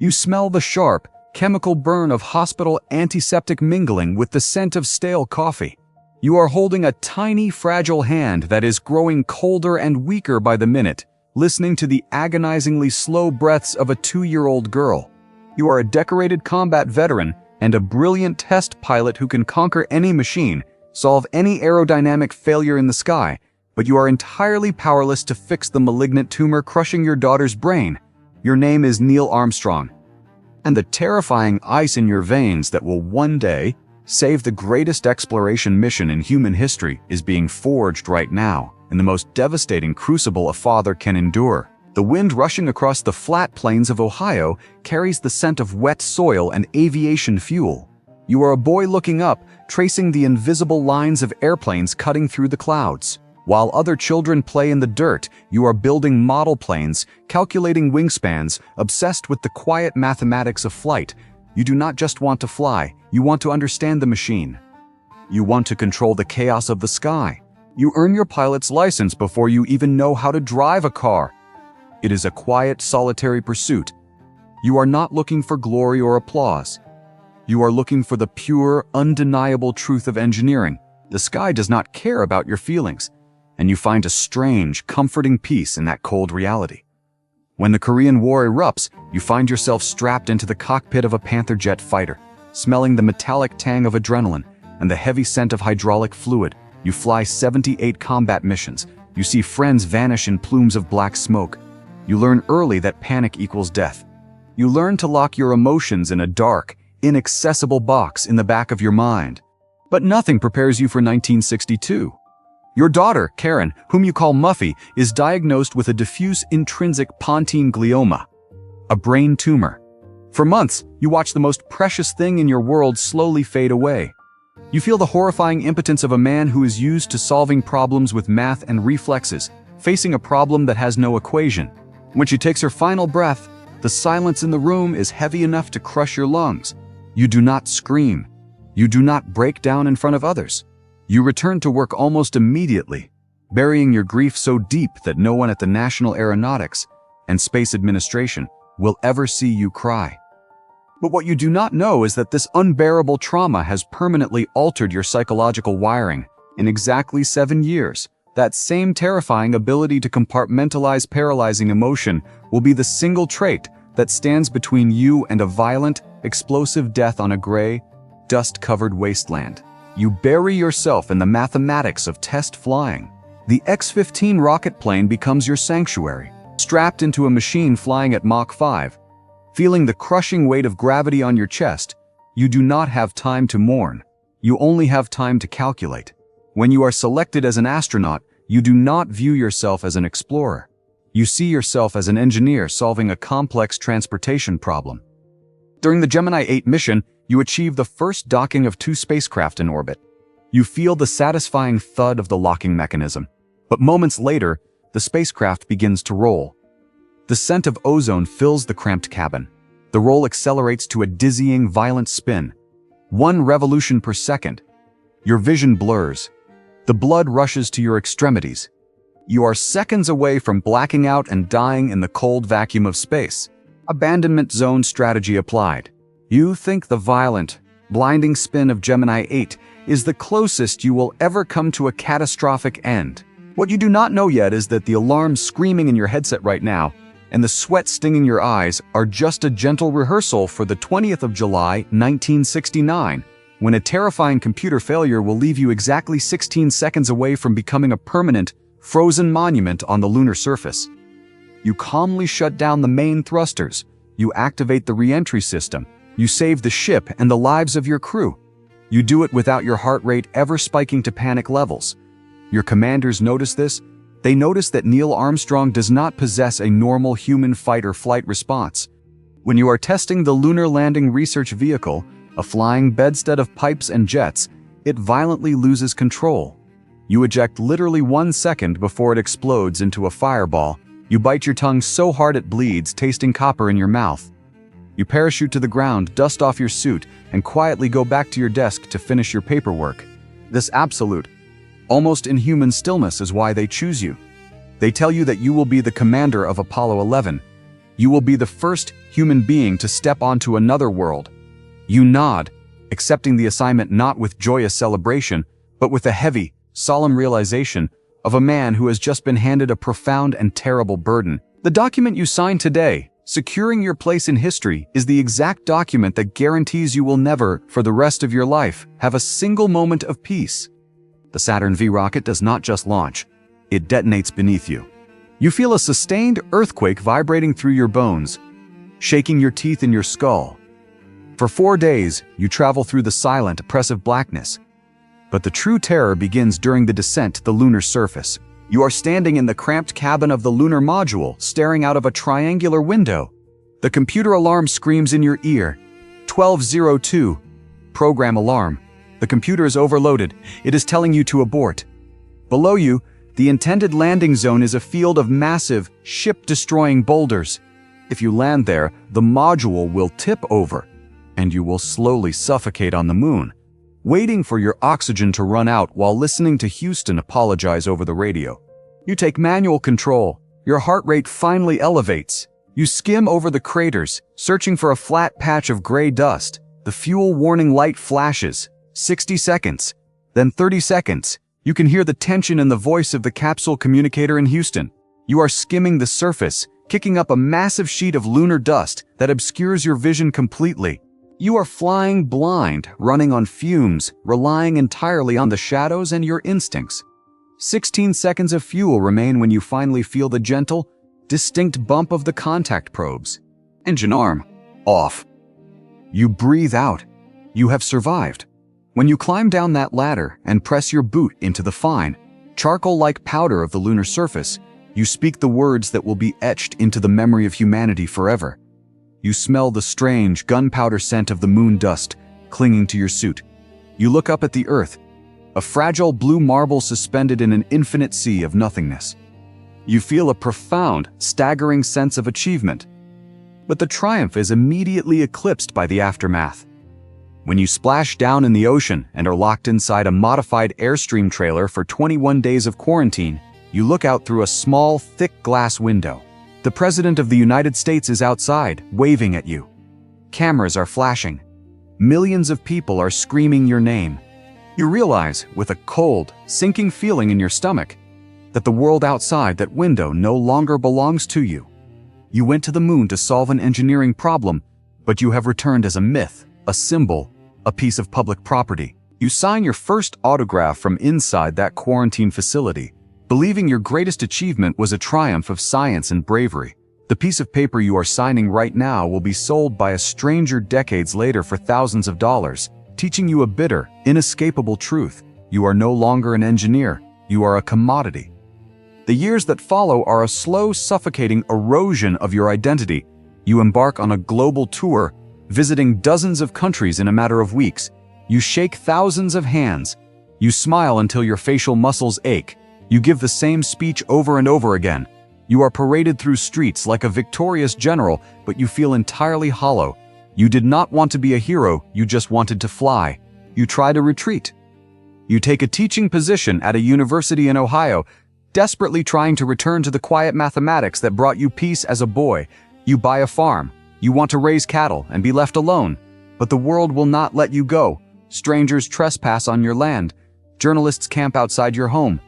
You smell the sharp, chemical burn of hospital antiseptic mingling with the scent of stale coffee. You are holding a tiny, fragile hand that is growing colder and weaker by the minute, listening to the agonizingly slow breaths of a 2-year-old girl. You are a decorated combat veteran and a brilliant test pilot who can conquer any machine, solve any aerodynamic failure in the sky, but you are entirely powerless to fix the malignant tumor crushing your daughter's brain. Your name is Neil Armstrong, and the terrifying ice in your veins that will one day save the greatest exploration mission in human history is being forged right now in the most devastating crucible a father can endure. The wind rushing across the flat plains of Ohio carries the scent of wet soil and aviation fuel. You are a boy looking up, tracing the invisible lines of airplanes cutting through the clouds. While other children play in the dirt, you are building model planes, calculating wingspans, obsessed with the quiet mathematics of flight. You do not just want to fly, you want to understand the machine. You want to control the chaos of the sky. You earn your pilot's license before you even know how to drive a car. It is a quiet, solitary pursuit. You are not looking for glory or applause. You are looking for the pure, undeniable truth of engineering. The sky does not care about your feelings, and you find a strange, comforting peace in that cold reality. When the Korean War erupts, you find yourself strapped into the cockpit of a Panther jet fighter, smelling the metallic tang of adrenaline and the heavy scent of hydraulic fluid. You fly 78 combat missions. You see friends vanish in plumes of black smoke. You learn early that panic equals death. You learn to lock your emotions in a dark, inaccessible box in the back of your mind. But nothing prepares you for 1962. Your daughter, Karen, whom you call Muffy, is diagnosed with a diffuse intrinsic pontine glioma, a brain tumor. For months, you watch the most precious thing in your world slowly fade away. You feel the horrifying impotence of a man who is used to solving problems with math and reflexes, facing a problem that has no equation. When she takes her final breath, the silence in the room is heavy enough to crush your lungs. You do not scream. You do not break down in front of others. You return to work almost immediately, burying your grief so deep that no one at the National Aeronautics and Space Administration will ever see you cry. But what you do not know is that this unbearable trauma has permanently altered your psychological wiring in exactly 7 years. That same terrifying ability to compartmentalize paralyzing emotion will be the single trait that stands between you and a violent, explosive death on a gray, dust-covered wasteland. You bury yourself in the mathematics of test flying. The X-15 rocket plane becomes your sanctuary, strapped into a machine flying at Mach 5. Feeling the crushing weight of gravity on your chest, you do not have time to mourn. You only have time to calculate. When you are selected as an astronaut, you do not view yourself as an explorer. You see yourself as an engineer solving a complex transportation problem. During the Gemini 8 mission, you achieve the first docking of 2 spacecraft in orbit. You feel the satisfying thud of the locking mechanism. But moments later, the spacecraft begins to roll. The scent of ozone fills the cramped cabin. The roll accelerates to a dizzying, violent spin. 1 revolution per second. Your vision blurs. The blood rushes to your extremities. You are seconds away from blacking out and dying in the cold vacuum of space. Abandonment zone strategy applied. You think the violent, blinding spin of Gemini 8 is the closest you will ever come to a catastrophic end. What you do not know yet is that the alarm screaming in your headset right now and the sweat stinging your eyes are just a gentle rehearsal for the 20th of July, 1969, when a terrifying computer failure will leave you exactly 16 seconds away from becoming a permanent, frozen monument on the lunar surface. You calmly shut down the main thrusters. You activate the re-entry system. You save the ship and the lives of your crew. You do it without your heart rate ever spiking to panic levels. Your commanders notice this. They notice that Neil Armstrong does not possess a normal human fight or flight response. When you are testing the Lunar Landing Research Vehicle, a flying bedstead of pipes and jets, it violently loses control. You eject literally 1 second before it explodes into a fireball. You bite your tongue so hard it bleeds, tasting copper in your mouth. You parachute to the ground, dust off your suit, and quietly go back to your desk to finish your paperwork. This absolute, almost inhuman stillness is why they choose you. They tell you that you will be the commander of Apollo 11. You will be the first human being to step onto another world. You nod, accepting the assignment not with joyous celebration, but with a heavy, solemn realization of a man who has just been handed a profound and terrible burden. The document you sign today, securing your place in history, is the exact document that guarantees you will never, for the rest of your life, have a single moment of peace. The Saturn V rocket does not just launch, it detonates beneath you. You feel a sustained earthquake vibrating through your bones, shaking your teeth in your skull. For 4 days, you travel through the silent, oppressive blackness. But the true terror begins during the descent to the lunar surface. You are standing in the cramped cabin of the lunar module, staring out of a triangular window. The computer alarm screams in your ear. 1202. Program alarm. The computer is overloaded. It is telling you to abort. Below you, the intended landing zone is a field of massive, ship-destroying boulders. If you land there, the module will tip over, and you will slowly suffocate on the moon, waiting for your oxygen to run out while listening to Houston apologize over the radio. You take manual control. Your heart rate finally elevates. You skim over the craters, searching for a flat patch of gray dust. The fuel warning light flashes. 60 seconds. Then 30 seconds. You can hear the tension in the voice of the capsule communicator in Houston. You are skimming the surface, kicking up a massive sheet of lunar dust that obscures your vision completely. You are flying blind, running on fumes, relying entirely on the shadows and your instincts. 16 seconds of fuel remain when you finally feel the gentle, distinct bump of the contact probes. Engine arm off. You breathe out. You have survived. When you climb down that ladder and press your boot into the fine, charcoal-like powder of the lunar surface, you speak the words that will be etched into the memory of humanity forever. You smell the strange gunpowder scent of the moon dust clinging to your suit. You look up at the earth, a fragile blue marble suspended in an infinite sea of nothingness. You feel a profound, staggering sense of achievement. But the triumph is immediately eclipsed by the aftermath. When you splash down in the ocean and are locked inside a modified Airstream trailer for 21 days of quarantine, you look out through a small, thick glass window. The President of the United States is outside, waving at you. Cameras are flashing. Millions of people are screaming your name. You realize, with a cold, sinking feeling in your stomach, that the world outside that window no longer belongs to you. You went to the moon to solve an engineering problem, but you have returned as a myth, a symbol, a piece of public property. You sign your first autograph from inside that quarantine facility, believing your greatest achievement was a triumph of science and bravery. The piece of paper you are signing right now will be sold by a stranger decades later for thousands of dollars, teaching you a bitter, inescapable truth. You are no longer an engineer, you are a commodity. The years that follow are a slow, suffocating erosion of your identity. You embark on a global tour, visiting dozens of countries in a matter of weeks. You shake thousands of hands. You smile until your facial muscles ache. You give the same speech over and over again. You are paraded through streets like a victorious general, but you feel entirely hollow. You did not want to be a hero, you just wanted to fly. You try to retreat. You take a teaching position at a university in Ohio, desperately trying to return to the quiet mathematics that brought you peace as a boy. You buy a farm. You want to raise cattle and be left alone, but the world will not let you go. Strangers trespass on your land. Journalists camp outside your home.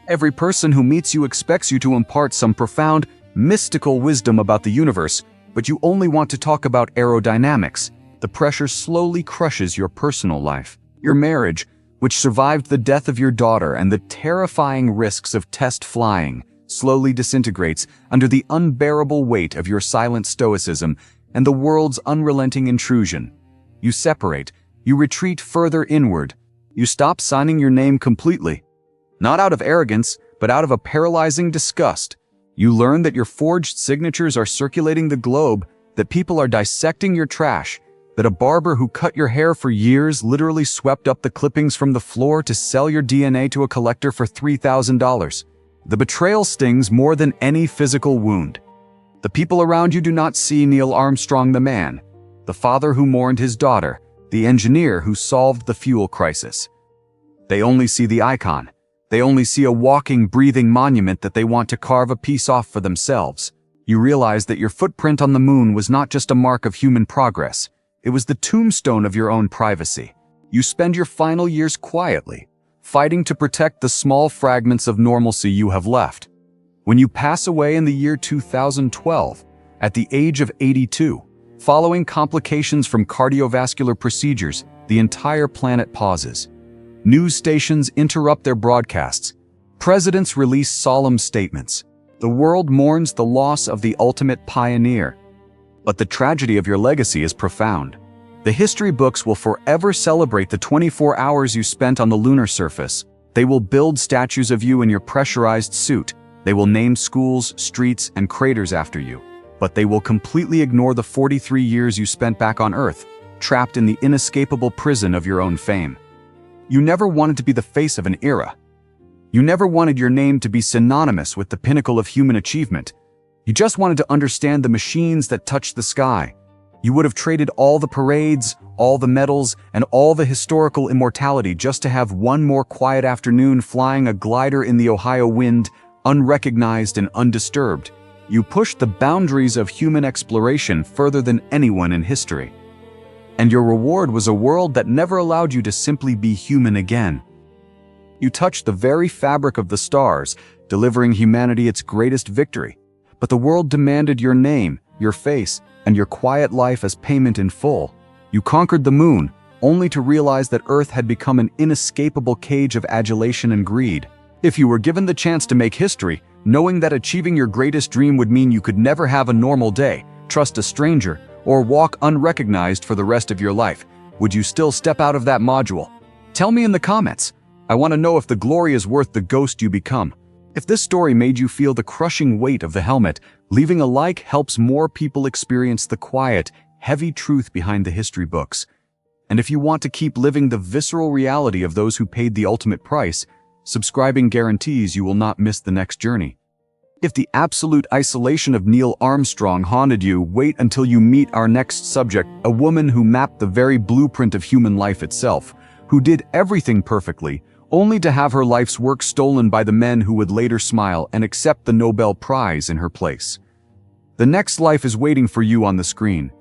Every person who meets you expects you to impart some profound, mystical wisdom about the universe, but you only want to talk about aerodynamics. The pressure slowly crushes your personal life. Your marriage, which survived the death of your daughter and the terrifying risks of test flying, slowly disintegrates under the unbearable weight of your silent stoicism and the world's unrelenting intrusion. You separate. You retreat further inward. You stop signing your name completely. Not out of arrogance, but out of a paralyzing disgust. You learn that your forged signatures are circulating the globe, that people are dissecting your trash, that a barber who cut your hair for years literally swept up the clippings from the floor to sell your DNA to a collector for $3,000. The betrayal stings more than any physical wound. The people around you do not see Neil Armstrong the man, the father who mourned his daughter, the engineer who solved the fuel crisis. They only see the icon. They only see a walking, breathing monument that they want to carve a piece off for themselves. You realized that your footprint on the moon was not just a mark of human progress, it was the tombstone of your own privacy. You spend your final years quietly, fighting to protect the small fragments of normalcy you have left. When you pass away in the year 2012, at the age of 82, following complications from cardiovascular procedures, the entire planet pauses. News stations interrupt their broadcasts. Presidents release solemn statements. The world mourns the loss of the ultimate pioneer. But the tragedy of your legacy is profound. The history books will forever celebrate the 24 hours you spent on the lunar surface. They will build statues of you in your pressurized suit. They will name schools, streets, and craters after you. But they will completely ignore the 43 years you spent back on Earth, trapped in the inescapable prison of your own fame. You never wanted to be the face of an era. You never wanted your name to be synonymous with the pinnacle of human achievement. You just wanted to understand the machines that touched the sky. You would have traded all the parades, all the medals, and all the historical immortality just to have one more quiet afternoon flying a glider in the Ohio wind, unrecognized and undisturbed. You pushed the boundaries of human exploration further than anyone in history. And your reward was a world that never allowed you to simply be human again. You touched the very fabric of the stars, delivering humanity its greatest victory. But the world demanded your name, your face, and your quiet life as payment in full. You conquered the moon, only to realize that Earth had become an inescapable cage of adulation and greed. If you were given the chance to make history, knowing that achieving your greatest dream would mean you could never have a normal day, trust a stranger, or walk unrecognized for the rest of your life, would you still step out of that module? Tell me in the comments. I want to know if the glory is worth the ghost you become. If this story made you feel the crushing weight of the helmet, leaving a like helps more people experience the quiet, heavy truth behind the history books. And if you want to keep living the visceral reality of those who paid the ultimate price, subscribing guarantees you will not miss the next journey. If the absolute isolation of Neil Armstrong haunted you, wait until you meet our next subject, a woman who mapped the very blueprint of human life itself, who did everything perfectly, only to have her life's work stolen by the men who would later smile and accept the Nobel Prize in her place. The next life is waiting for you on the screen.